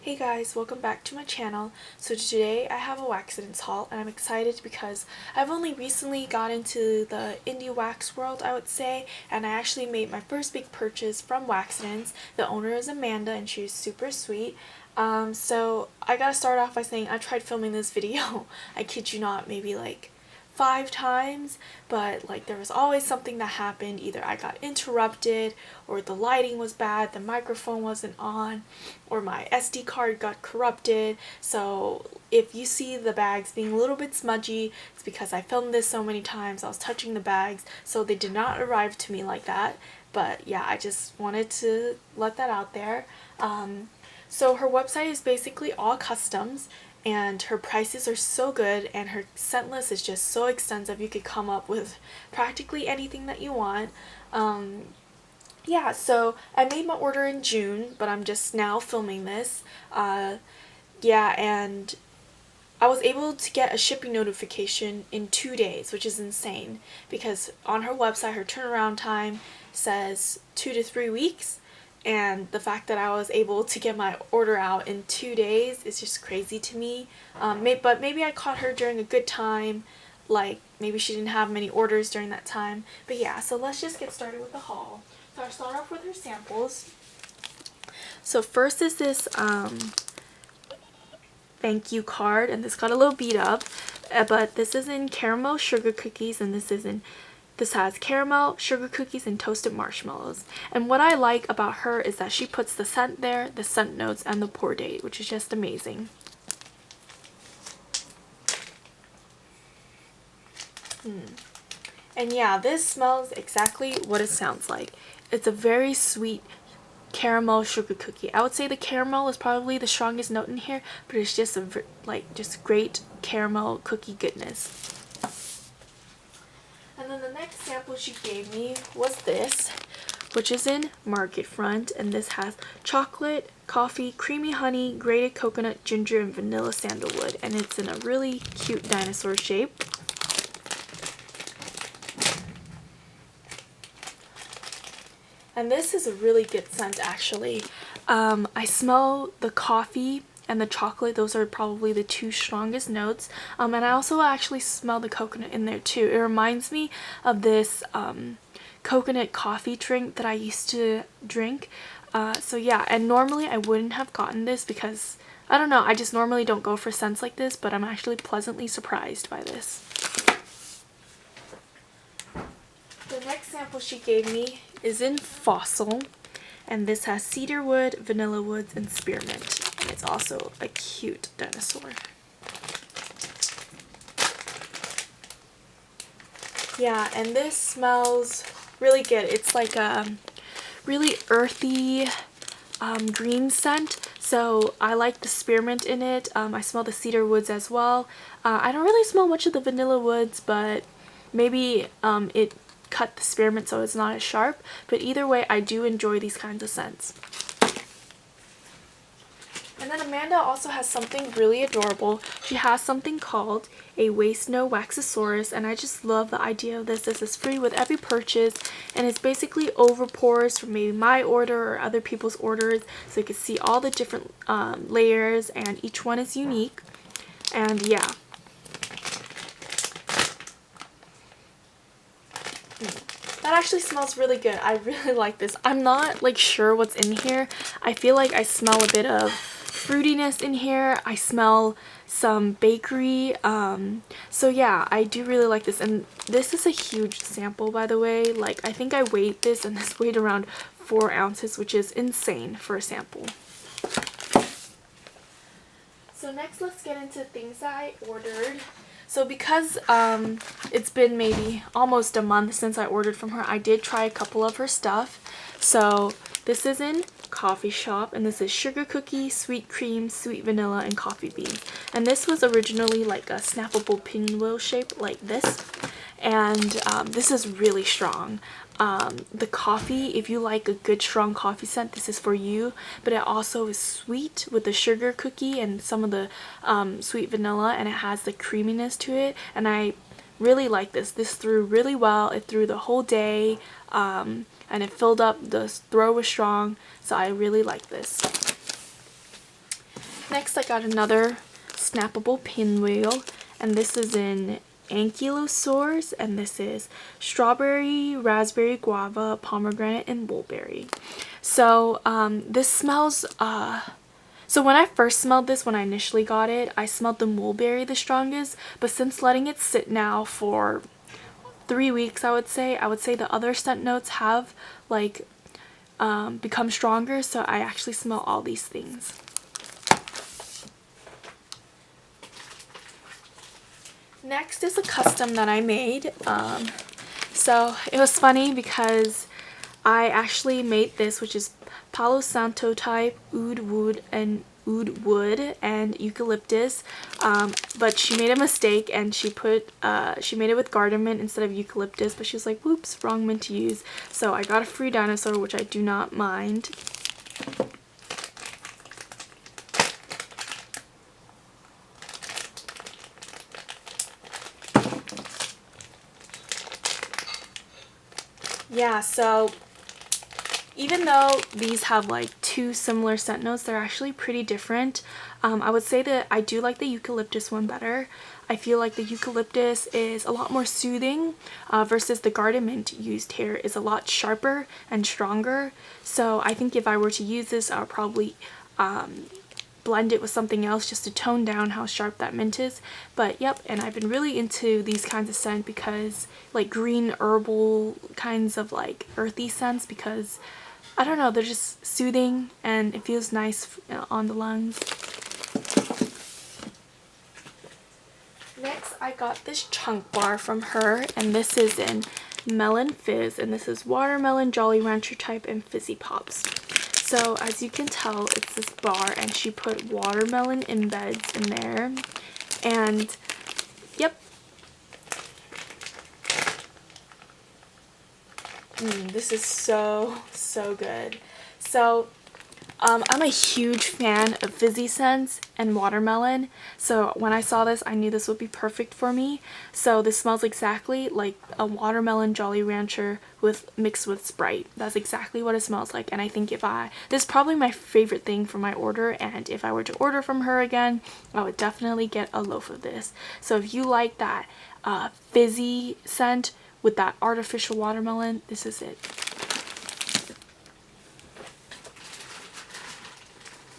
Hey guys, welcome back to my channel. So today I have a Waxidents haul and I'm excited because I've only recently got into the indie wax world, I would say, and I actually made my first big purchase from Waxidents. The owner is Amanda and she's super sweet. So I gotta start off by saying I tried filming this video, I kid you not, maybe like 5 times, but like there was always something that happened. Either I got interrupted, or the lighting was bad, the microphone wasn't on, or my SD card got corrupted. So if you see the bags being a little bit smudgy, it's because I filmed this so many times. I was touching the bags, so they did not arrive to me like that. But yeah, I just wanted to let that out there. So her website is basically all customs, and her prices are so good, and her scent list is just so extensive. You could come up with practically anything that you want. Yeah, so I made my order in June, but I'm just now filming this. Yeah, and I was able to get a shipping notification in 2 days, which is insane, because on her website her turnaround time says 2 to 3 weeks, and the fact that I was able to get my order out in 2 days is just crazy to me. But maybe I caught her during a good time, like maybe she didn't have many orders during that time. But yeah, so let's just get started with the haul. So I'll start off with her samples. So first is this thank you card, and this got a little beat up, but this is in caramel sugar cookies, and this has caramel, sugar cookies, and toasted marshmallows. And what I like about her is that she puts the scent there, the scent notes, and the pour date, which is just amazing. And yeah, this smells exactly what it sounds like. It's a very sweet caramel sugar cookie. I would say the caramel is probably the strongest note in here, but it's just just great caramel cookie goodness. And then the next sample she gave me was this, which is in Market Front, and this has chocolate, coffee, creamy honey, grated coconut, ginger, and vanilla sandalwood, and it's in a really cute dinosaur shape. And this is a really good scent, actually. I smell the coffee and the chocolate. Those are probably the two strongest notes. And I also actually smell the coconut in there too. It reminds me of this coconut coffee drink that I used to drink. So yeah, and normally I wouldn't have gotten this because, I don't know, I just normally don't go for scents like this, but I'm actually pleasantly surprised by this. The next sample she gave me is in Fossil, and this has cedarwood, vanilla woods, and spearmint. And it's also a cute dinosaur. Yeah, and this smells really good. It's like a really earthy green scent, so I like the spearmint in it. I smell the cedar woods as well. I don't really smell much of the vanilla woods, but maybe it cut the spearmint so it's not as sharp, but either way I do enjoy these kinds of scents. And then Amanda also has something really adorable. She has something called a Waste No Waxosaurus, and I just love the idea of this. This is free with every purchase, and it's basically over pours from maybe my order or other people's orders, so you can see all the different layers, and each one is unique. And yeah, that actually smells really good. I really like this. I'm not like sure what's in here. I feel like I smell a bit of fruitiness in here. I smell some bakery. So yeah, I do really like this. And this is a huge sample, by the way. Like, I think I weighed this, and this weighed around 4 ounces, which is insane for a sample. So next, let's get into things that I ordered. So because it's been maybe almost a month since I ordered from her, I did try a couple of her stuff. So this is in Coffee Shop, and this is sugar cookie, sweet cream, sweet vanilla, and coffee beans. And this was originally like a snappable pinwheel shape like this, and this is really strong. The coffee, if you like a good strong coffee scent, this is for you, but it also is sweet with the sugar cookie and some of the sweet vanilla, and it has the creaminess to it, and I really like this. This threw really well. It threw the whole day, and it filled up. The throw was strong, so I really like this. Next, I got another snappable pinwheel, and this is in ankylosaurs, and this is strawberry, raspberry, guava, pomegranate, and mulberry. So this smells so when I first smelled this, when I initially got it, I smelled the mulberry the strongest, but since letting it sit now for 3 weeks, I would say the other scent notes have like become stronger, so I actually smell all these things. Next is a custom that I made. So it was funny because I actually made this, which is Palo Santo type, oud wood and eucalyptus, but she made a mistake and she made it with cardamom instead of eucalyptus, but she was like, whoops, wrong mint to use. So I got a free dinosaur, which I do not mind. Yeah, so even though these have like 2 similar scent notes, they're actually pretty different. I would say that I do like the eucalyptus one better. I feel like the eucalyptus is a lot more soothing versus the cardamom used here is a lot sharper and stronger. So I think if I were to use this, I would probably blend it with something else just to tone down how sharp that mint is. But yep, and I've been really into these kinds of scents because like green herbal kinds of like earthy scents, because I don't know, they're just soothing and it feels nice on the lungs. Next, I got this chunk bar from her, and this is in Melon Fizz, and this is watermelon, Jolly Rancher type, and Fizzy Pops. So as you can tell, it's this bar, and she put watermelon embeds in there, and yep. This is so good. So I'm a huge fan of fizzy scents and watermelon, so when I saw this, I knew this would be perfect for me. So this smells exactly like a watermelon Jolly Rancher mixed with Sprite. That's exactly what it smells like, and I think this is probably my favorite thing for my order, and if I were to order from her again, I would definitely get a loaf of this. So if you like that fizzy scent with that artificial watermelon, this is it.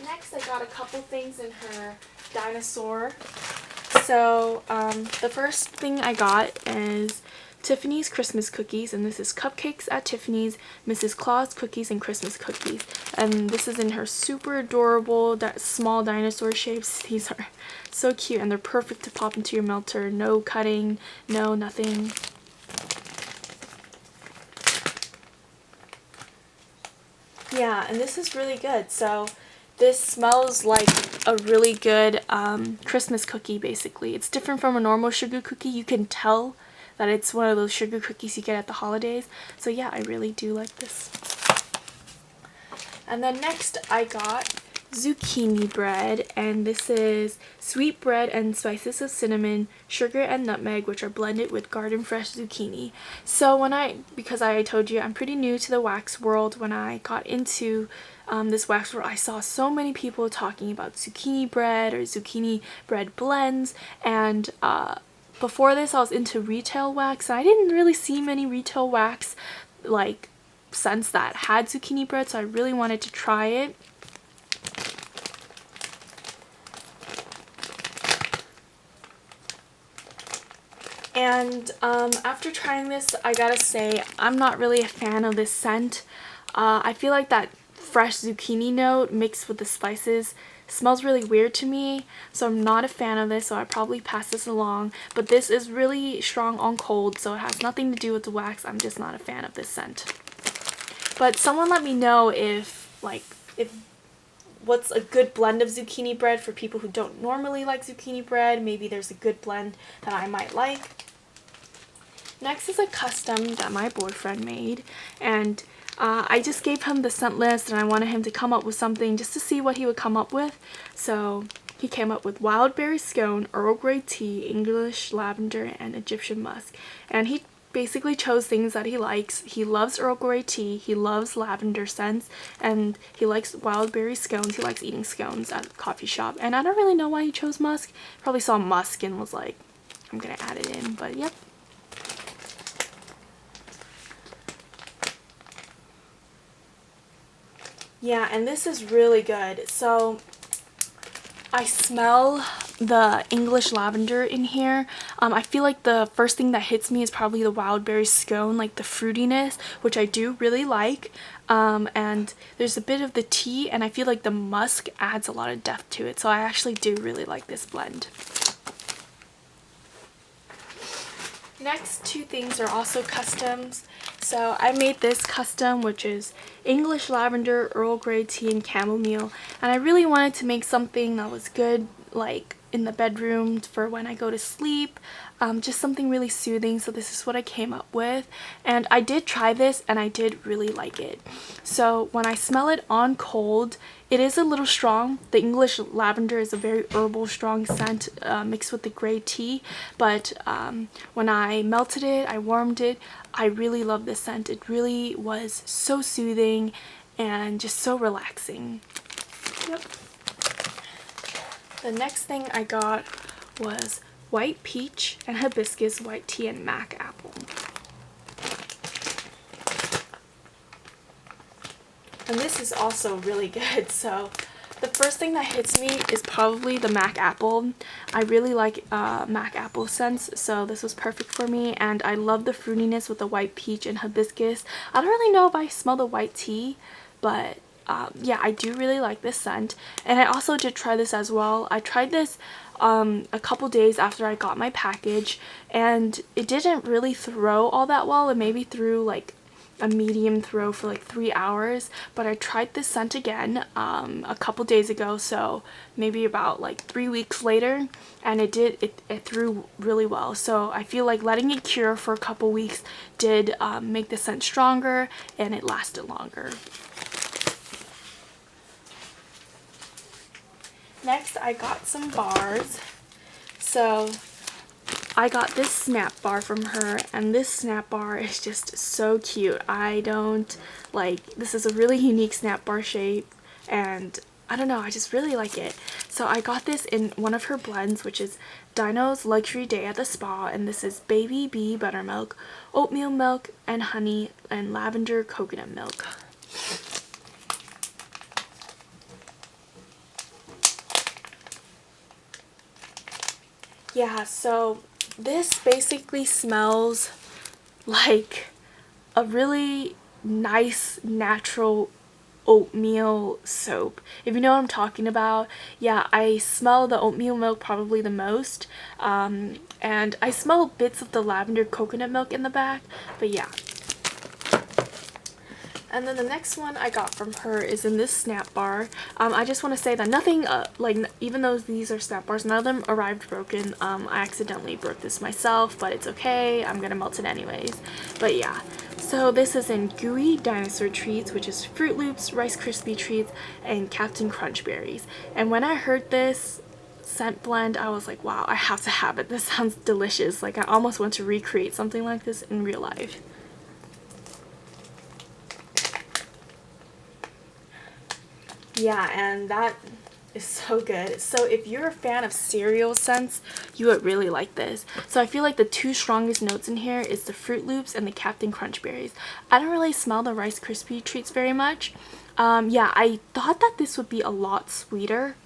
Next, I got a couple things in her dinosaur. So the first thing I got is Tiffany's Christmas cookies, and this is Cupcakes at Tiffany's, Mrs. Claus cookies, and Christmas cookies. And this is in her super adorable small dinosaur shapes. These are so cute, and they're perfect to pop into your melter. No cutting, no nothing. Yeah, and this is really good. So this smells like a really good Christmas cookie, basically. It's different from a normal sugar cookie. You can tell that it's one of those sugar cookies you get at the holidays. So yeah, I really do like this. And then next I got zucchini bread, and this is sweet bread and spices of cinnamon, sugar, and nutmeg, which are blended with garden fresh zucchini. So because I told you I'm pretty new to the wax world, when I got into this wax world, I saw so many people talking about zucchini bread or zucchini bread blends, and before this I was into retail wax, and I didn't really see many retail wax like scents that had zucchini bread, so I really wanted to try it. And after trying this, I gotta say, I'm not really a fan of this scent. I feel like that fresh zucchini note mixed with the spices smells really weird to me, so I'm not a fan of this, so I probably pass this along. But this is really strong on cold, so it has nothing to do with the wax. I'm just not a fan of this scent. But someone let me know if what's a good blend of zucchini bread for people who don't normally like zucchini bread. Maybe there's a good blend that I might like. Next is a custom that my boyfriend made, and I just gave him the scent list, and I wanted him to come up with something just to see what he would come up with. So he came up with wild berry scone, Earl Grey tea, English lavender, and Egyptian musk. And he basically chose things that he likes. He loves Earl Grey tea, he loves lavender scents, and he likes wild berry scones. He likes eating scones at the coffee shop. And I don't really know why he chose musk. Probably saw musk and was like, I'm gonna add it in, but yep. Yeah, and this is really good. So I smell the English lavender in here. I feel like the first thing that hits me is probably the wild berry scone, like the fruitiness, which I do really like. And there's a bit of the tea, and I feel like the musk adds a lot of depth to it. So I actually do really like this blend. Next two things are also customs. So I made this custom, which is English lavender, Earl Grey tea, and chamomile. And I really wanted to make something that was good, like in the bedroom for when I go to sleep. Just something really soothing. So this is what I came up with. And I did try this and I did really like it. So when I smell it on cold, it is a little strong. The English lavender is a very herbal, strong scent mixed with the grey tea. But when I melted it, I warmed it, I really love this scent. It really was so soothing and just so relaxing. Yep. The next thing I got was white peach and hibiscus white tea and mac apple. And this is also really good. So the first thing that hits me is probably the mac apple. I really like mac apple scents, so this was perfect for me. And I love the fruitiness with the white peach and hibiscus. I don't really know if I smell the white tea, but yeah, I do really like this scent. And I also did try this as well. I tried this a couple days after I got my package, and it didn't really throw all that well. It maybe threw like a medium throw for like 3 hours, but I tried this scent again a couple days ago, so maybe about like 3 weeks later, and it threw really well. So I feel like letting it cure for a couple weeks did make the scent stronger, and it lasted longer. Next, I got some bars. So I got this snap bar from her, and this snap bar is just so cute. This is a really unique snap bar shape, and I don't know, I just really like it. So I got this in one of her blends, which is Dino's Luxury Day at the Spa, and this is baby bee buttermilk, oatmeal milk, and honey, and lavender coconut milk. Yeah, so this basically smells like a really nice natural oatmeal soap, if you know what I'm talking about. Yeah, I smell the oatmeal milk probably the most, and I smell bits of the lavender coconut milk in the back, but yeah. And then the next one I got from her is in this snap bar. I just want to say that nothing, even though these are snap bars, none of them arrived broken. I accidentally broke this myself, but it's okay. I'm gonna melt it anyways. But yeah, so this is in Gooey Dinosaur Treats, which is Fruit Loops, Rice Krispie Treats, and Captain Crunch Berries. And when I heard this scent blend, I was like, wow, I have to have it. This sounds delicious. Like, I almost want to recreate something like this in real life. Yeah, and that is so good. So if you're a fan of cereal scents, you would really like this. So I feel like the two strongest notes in here is the Fruit Loops and the Captain Crunch Berries. I don't really smell the Rice Krispie Treats very much. Yeah, I thought that this would be a lot sweeter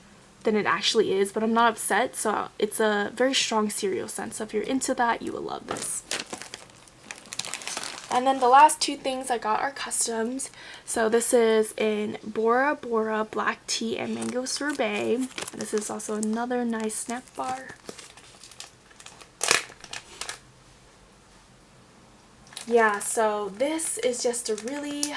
than it actually is, but I'm not upset. So it's a very strong cereal scent. So if you're into that, you will love this. And then the last two things I got are customs. So this is in Bora Bora Black Tea and Mango Sorbet. This is also another nice snap bar. Yeah, so this is just a really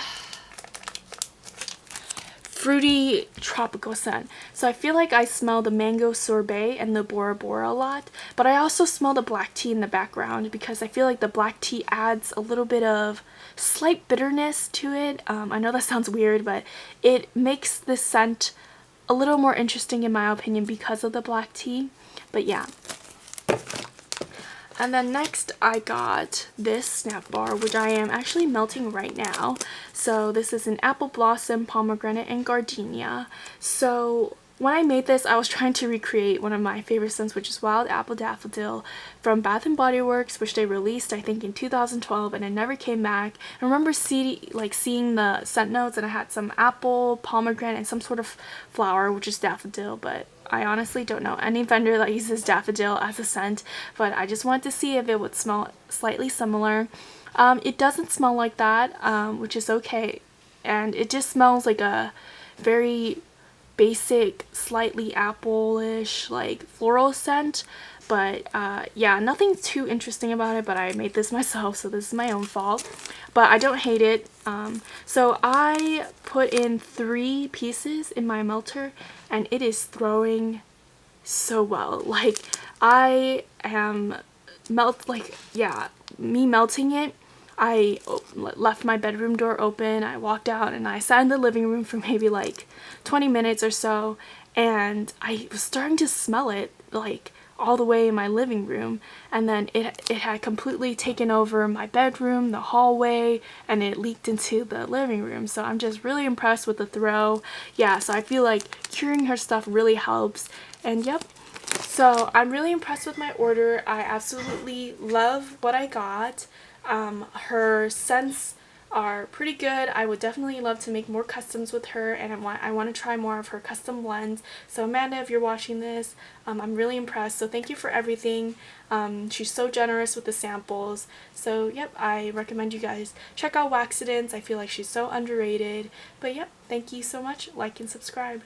fruity tropical scent. So I feel like I smell the mango sorbet and the Bora Bora a lot, but I also smell the black tea in the background because I feel like the black tea adds a little bit of slight bitterness to it. I know that sounds weird, but it makes this scent a little more interesting in my opinion because of the black tea. But yeah. And then next I got this snack bar, which I am actually melting right now. So this is an apple blossom, pomegranate, and gardenia. So when I made this, I was trying to recreate one of my favorite scents, which is Wild Apple Daffodil from Bath and Body Works, which they released I think in 2012, and it never came back. I remember seeing the scent notes, and I had some apple, pomegranate, and some sort of flower, which is daffodil, but I honestly don't know any vendor that uses daffodil as a scent, but I just wanted to see if it would smell slightly similar. It doesn't smell like that, which is okay, and it just smells like a very basic, slightly apple-ish, like floral scent. But yeah, nothing too interesting about it, but I made this myself, so this is my own fault. But I don't hate it. So I put in 3 pieces in my melter, and it is throwing so well. Like, I am me melting it, I left my bedroom door open, I walked out, and I sat in the living room for maybe like 20 minutes or so, and I was starting to smell it like all the way in my living room, and then it had completely taken over my bedroom, the hallway, and it leaked into the living room. So I'm just really impressed with the throw. Yeah, so I feel like curing her stuff really helps. And yep, so I'm really impressed with my order. I absolutely love what I got. Her scents are pretty good. I would definitely love to make more customs with her, and I want to try more of her custom blends. So Amanda, if you're watching this, I'm really impressed. So thank you for everything. She's so generous with the samples. So yep, I recommend you guys check out Waxidents. I feel like she's so underrated. But yep, thank you so much. Like and subscribe.